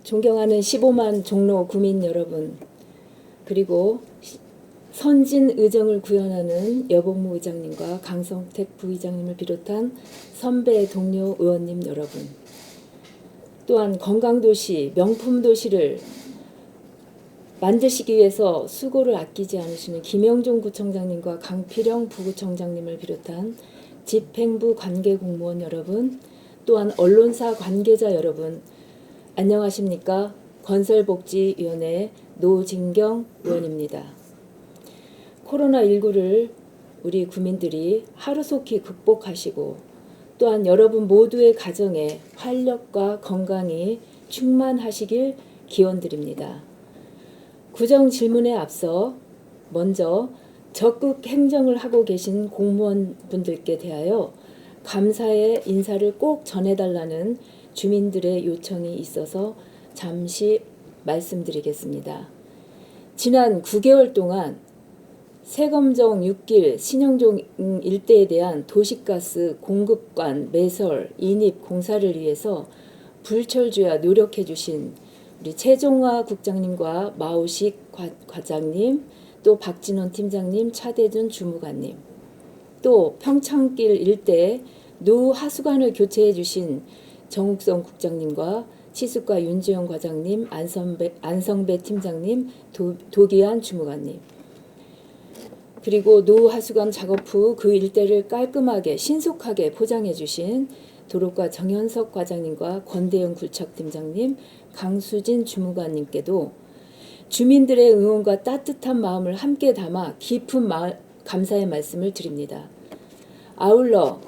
존경하는 15만 종로 구민 여러분, 그리고 선진 의정을 구현하는 여봉무 의장님과 강성택 부의장님을 비롯한 선배 동료 의원님 여러분, 또한 건강도시, 명품도시를 만드시기 위해서 수고를 아끼지 않으시는 김영종 구청장님과 강필영 부구청장님을 비롯한 집행부 관계공무원 여러분, 또한 언론사 관계자 여러분, 안녕하십니까? 건설복지위원회 노진경 의원입니다. 코로나19를 우리 국민들이 하루속히 극복하시고 또한 여러분 모두의 가정에 활력과 건강이 충만하시길 기원드립니다. 구정 질문에 앞서 먼저 적극 행정을 하고 계신 공무원분들께 대하여 감사의 인사를 꼭 전해달라는 주민들의 요청이 있어서 잠시 말씀드리겠습니다. 지난 9개월 동안 세검정 6길 신영종 일대에 대한 도시가스 공급관 매설 인입 공사를 위해서 불철주야 노력해 주신 우리 최종화 국장님과 마오식 과장님, 또 박진원 팀장님, 차대준 주무관님, 또 평창길 일대 노하수관을 교체해 주신 정욱성 국장님과 치수과 윤지영 과장님, 안성배 팀장님, 도기한 주무관님, 그리고 노하수관 작업 후 그 일대를 깔끔하게 신속하게 포장해 주신 도로과 정현석 과장님과 권대영 굴착팀장님, 강수진 주무관님께도 주민들의 응원과 따뜻한 마음을 함께 담아 깊은 감사의 말씀을 드립니다. 아울러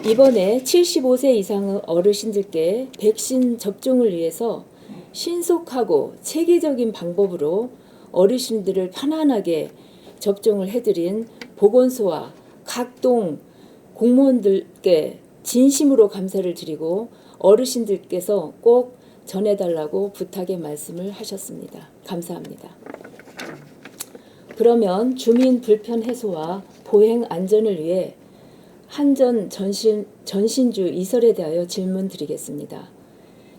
이번에 75세 이상의 어르신들께 백신 접종을 위해서 신속하고 체계적인 방법으로 어르신들을 편안하게 접종을 해드린 보건소와 각 동 공무원들께 진심으로 감사를 드리고 어르신들께서 꼭 전해달라고 부탁의 말씀을 하셨습니다. 감사합니다. 그러면 주민 불편 해소와 보행 안전을 위해 한전 전신주 이설에 대하여 질문 드리겠습니다.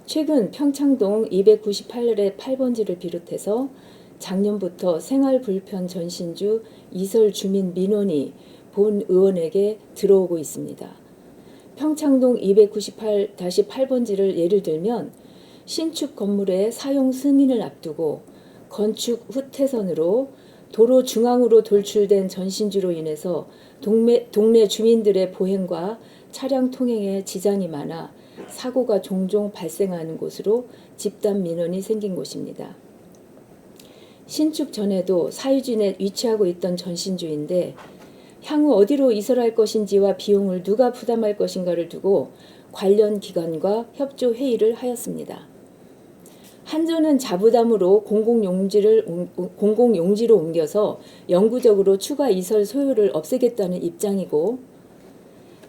최근 평창동 298의 8번지를 비롯해서 작년부터 생활불편 전신주 이설 주민 민원이 본 의원에게 들어오고 있습니다. 평창동 298-8번지를 예를 들면 신축 건물의 사용 승인을 앞두고 건축 후퇴선으로 도로 중앙으로 돌출된 전신주로 인해서 동네 주민들의 보행과 차량 통행에 지장이 많아 사고가 종종 발생하는 곳으로 집단 민원이 생긴 곳입니다. 신축 전에도 사유지에 위치하고 있던 전신주인데 향후 어디로 이설할 것인지와 비용을 누가 부담할 것인가를 두고 관련 기관과 협조 회의를 하였습니다. 한전은 자부담으로 공공용지로 옮겨서 영구적으로 추가 이설 소요를 없애겠다는 입장이고,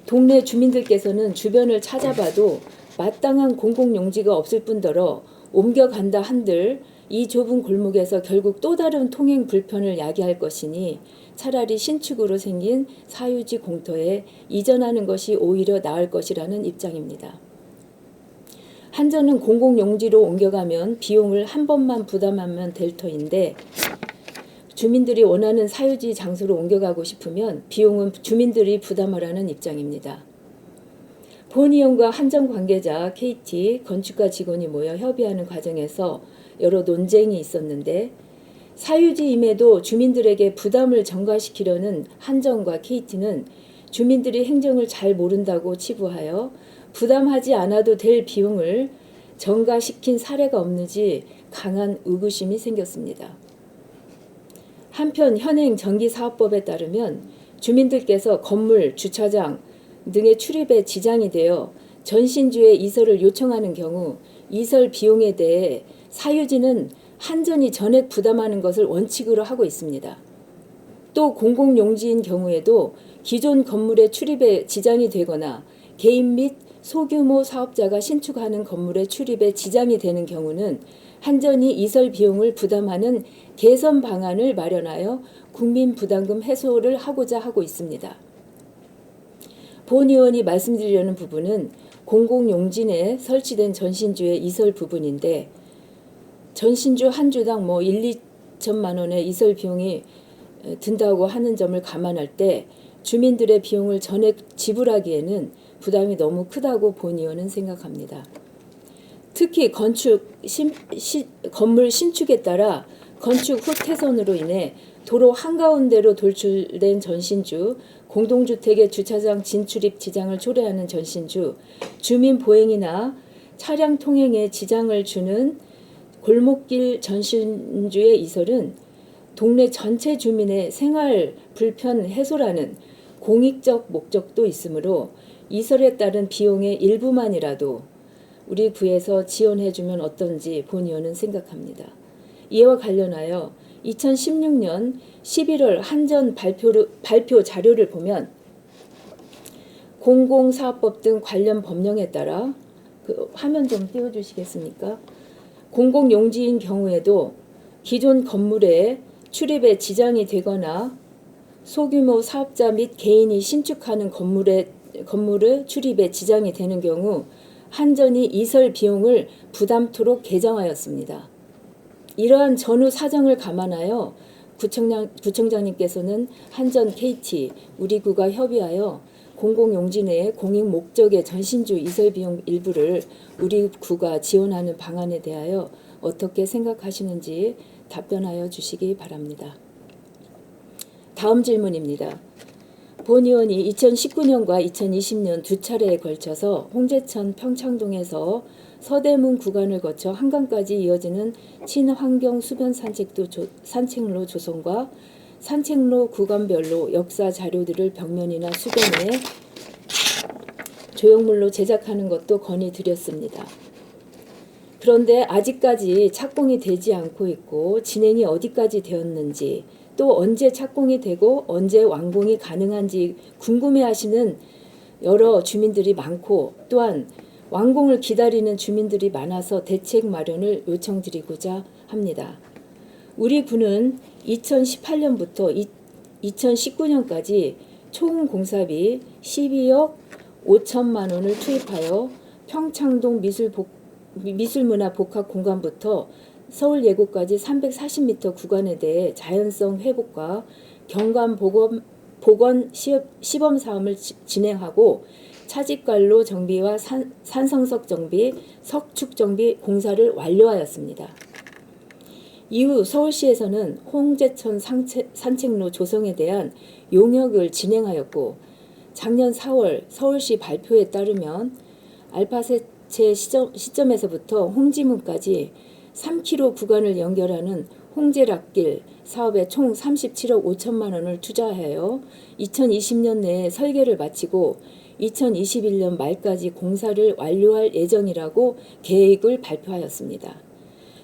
동네 주민들께서는 주변을 찾아봐도 마땅한 공공용지가 없을 뿐더러 옮겨간다 한들 이 좁은 골목에서 결국 또 다른 통행 불편을 야기할 것이니 차라리 신축으로 생긴 사유지 공터에 이전하는 것이 오히려 나을 것이라는 입장입니다. 한전은 공공용지로 옮겨가면 비용을 한 번만 부담하면 될 터인데 주민들이 원하는 사유지 장소로 옮겨가고 싶으면 비용은 주민들이 부담하라는 입장입니다. 본 의원과 한전 관계자, KT, 건축가 직원이 모여 협의하는 과정에서 여러 논쟁이 있었는데 사유지임에도 주민들에게 부담을 전가시키려는 한전과 KT는 주민들이 행정을 잘 모른다고 치부하여 부담하지 않아도 될 비용을 전가시킨 사례가 없는지 강한 의구심이 생겼습니다. 한편 현행 전기사업법에 따르면 주민들께서 건물, 주차장 등의 출입에 지장이 되어 전신주의 이설을 요청하는 경우 이설 비용에 대해 사유지는 한전이 전액 부담하는 것을 원칙으로 하고 있습니다. 또 공공용지인 경우에도 기존 건물의 출입에 지장이 되거나 개인 및 소규모 사업자가 신축하는 건물의 출입에 지장이 되는 경우는 한전이 이설 비용을 부담하는 개선 방안을 마련하여 국민 부담금 해소를 하고자 하고 있습니다. 본 의원이 말씀드리려는 부분은 공공용진에 설치된 전신주의 이설 부분인데, 전신주 한 주당 1, 2천만 원의 이설 비용이 든다고 하는 점을 감안할 때 주민들의 비용을 전액 지불하기에는 부담이 너무 크다고 본 의원은 생각합니다. 특히 건물 신축에 따라 건축 후 태선으로 인해 도로 한가운데로 돌출된 전신주, 공동주택의 주차장 진출입 지장을 초래하는 전신주, 주민 보행이나 차량 통행에 지장을 주는 골목길 전신주의 이설은 동네 전체 주민의 생활 불편 해소라는 공익적 목적도 있으므로 이설에 따른 비용의 일부만이라도 우리 구에서 지원해주면 어떤지 본 의원은 생각합니다. 이와 관련하여 2016년 11월 한전 발표 자료를 보면 공공사업법 등 관련 법령에 따라, 그 화면 좀 띄워주시겠습니까? 공공용지인 경우에도 기존 건물에 출입에 지장이 되거나 소규모 사업자 및 개인이 신축하는 건물의 출입에 지장이 되는 경우 한전이 이설 비용을 부담토록 개정하였습니다. 이러한 전후 사정을 감안하여 구청장님께서는 한전 KT 우리 구가 협의하여 공공용지 내의 공익 목적의 전신주 이설 비용 일부를 우리 구가 지원하는 방안에 대하여 어떻게 생각하시는지 답변하여 주시기 바랍니다. 다음 질문입니다. 본 의원이 2019년과 2020년 두 차례에 걸쳐서 홍제천 평창동에서 서대문 구간을 거쳐 한강까지 이어지는 친환경 수변 산책로 조성과 산책로 구간별로 역사 자료들을 벽면이나 수변에 조형물로 제작하는 것도 건의드렸습니다. 그런데 아직까지 착공이 되지 않고 있고 진행이 어디까지 되었는지, 또 언제 착공이 되고 언제 완공이 가능한지 궁금해하시는 여러 주민들이 많고, 또한 완공을 기다리는 주민들이 많아서 대책 마련을 요청드리고자 합니다. 우리 구는 2018년부터 2019년까지 총 공사비 12억 5천만 원을 투입하여 평창동 미술문화복합공간부터 서울예고까지 340m 구간에 대해 자연성 회복과 경관 복원 시범 사업을 진행하고 차직관로 정비와 산성석 정비, 석축 정비 공사를 완료하였습니다. 이후 서울시에서는 홍제천 산책로 조성에 대한 용역을 진행하였고, 작년 4월 서울시 발표에 따르면 알파세체 시점에서부터 홍지문까지 3km 구간을 연결하는 홍제락길 사업에 총 37억 5천만 원을 투자하여 2020년 내에 설계를 마치고 2021년 말까지 공사를 완료할 예정이라고 계획을 발표하였습니다.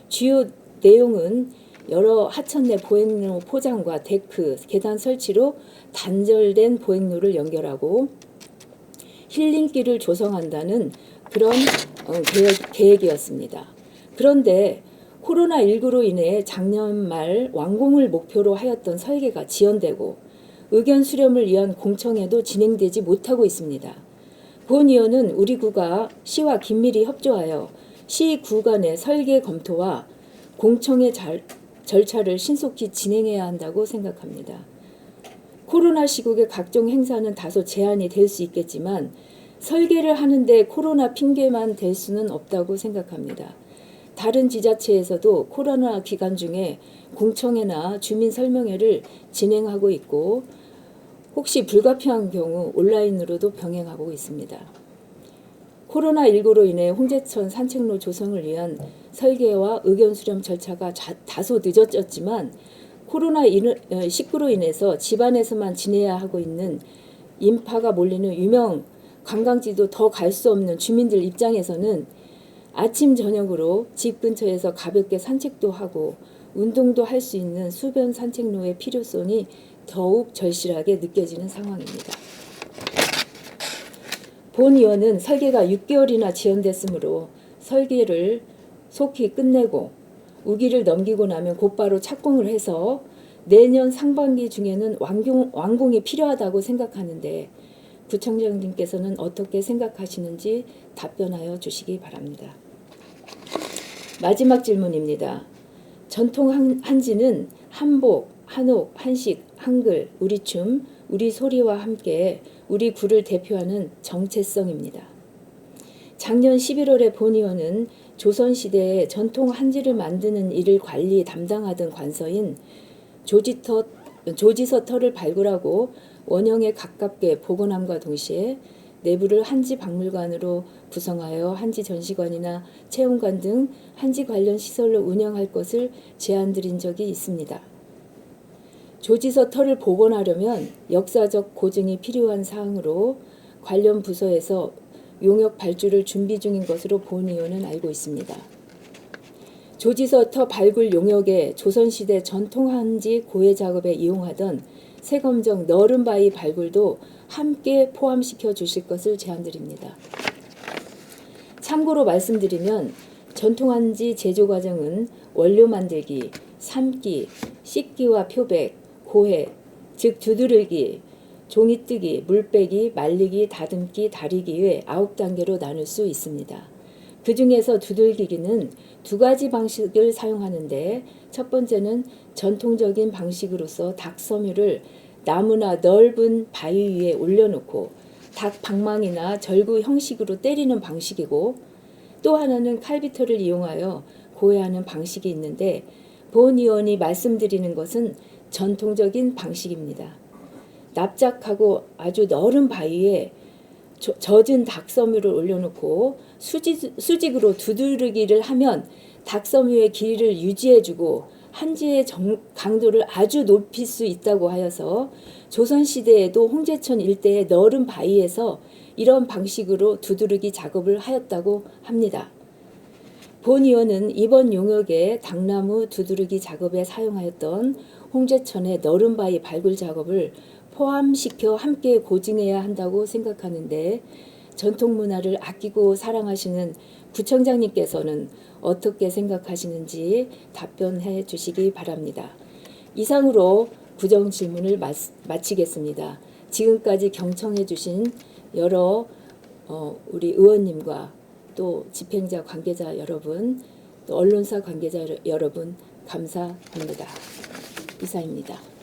주요 내용은 여러 하천 내 보행로 포장과 데크, 계단 설치로 단절된 보행로를 연결하고 힐링길을 조성한다는 그런 계획이었습니다. 그런데 코로나19로 인해 작년 말 완공을 목표로 하였던 설계가 지연되고 의견 수렴을 위한 공청회도 진행되지 못하고 있습니다. 본 의원은 우리 구가 시와 긴밀히 협조하여 시 구간의 설계 검토와 공청회 절차를 신속히 진행해야 한다고 생각합니다. 코로나 시국의 각종 행사는 다소 제한이 될 수 있겠지만 설계를 하는데 코로나 핑계만 댈 수는 없다고 생각합니다. 다른 지자체에서도 코로나 기간 중에 공청회나 주민 설명회를 진행하고 있고, 혹시 불가피한 경우 온라인으로도 병행하고 있습니다. 코로나19로 인해 홍제천 산책로 조성을 위한 설계와 의견 수렴 절차가 다소 늦어졌지만 코로나19로 인해서 집안에서만 지내야 하고 있는 인파가 몰리는 유명 관광지도 더 갈 수 없는 주민들 입장에서는 아침 저녁으로 집 근처에서 가볍게 산책도 하고 운동도 할 수 있는 수변 산책로의 필요성이 더욱 절실하게 느껴지는 상황입니다. 본 의원은 설계가 6개월이나 지연됐으므로 설계를 속히 끝내고 우기를 넘기고 나면 곧바로 착공을 해서 내년 상반기 중에는 완공이 필요하다고 생각하는데, 구청장님께서는 어떻게 생각하시는지 답변하여 주시기 바랍니다. 마지막 질문입니다. 전통 한지는 한복, 한옥, 한식, 한글, 우리춤, 우리 소리와 함께 우리 구를 대표하는 정체성입니다. 작년 11월에 본 의원은 조선시대에 전통 한지를 만드는 일을 관리 담당하던 관서인 조지서터를 발굴하고 원형에 가깝게 복원함과 동시에 내부를 한지 박물관으로 구성하여 한지 전시관이나 체험관 등 한지 관련 시설로 운영할 것을 제안드린 적이 있습니다. 조지서터를 복원하려면 역사적 고증이 필요한 사항으로 관련 부서에서 용역 발주를 준비 중인 것으로 본 의원은 알고 있습니다. 조지서터 발굴 용역에 조선시대 전통 한지 고해 작업에 이용하던 세검정 너른바위 발굴도 함께 포함시켜 주실 것을 제안드립니다. 참고로 말씀드리면 전통 한지 제조 과정은 원료 만들기, 삶기, 씻기와 표백, 고해, 즉 두드르기, 종이 뜨기, 물 빼기, 말리기, 다듬기, 다리기의 9단계로 나눌 수 있습니다. 그 중에서 두들기기는 두 가지 방식을 사용하는데 첫 번째는 전통적인 방식으로서 닭 섬유를 나무나 넓은 바위 위에 올려놓고 닭 방망이나 절구 형식으로 때리는 방식이고 또 하나는 칼비터를 이용하여 고해하는 방식이 있는데 본 의원이 말씀드리는 것은 전통적인 방식입니다. 납작하고 아주 넓은 바위에 젖은 닭섬유를 올려놓고 수직으로 두드르기를 하면 닭섬유의 길이를 유지해주고 한지의 강도를 아주 높일 수 있다고 하여서 조선시대에도 홍제천 일대의 넓은 바위에서 이런 방식으로 두드르기 작업을 하였다고 합니다. 본 의원은 이번 용역에 당나무 두드르기 작업에 사용하였던 홍제천의 넓은 바위 발굴 작업을 포함시켜 함께 고증해야 한다고 생각하는데 전통 문화를 아끼고 사랑하시는 구청장님께서는 어떻게 생각하시는지 답변해 주시기 바랍니다. 이상으로 구정 질문을 마치겠습니다. 지금까지 경청해 주신 여러 우리 의원님과 또 집행자 관계자 여러분, 또 언론사 관계자 여러분 감사합니다. 이상입니다.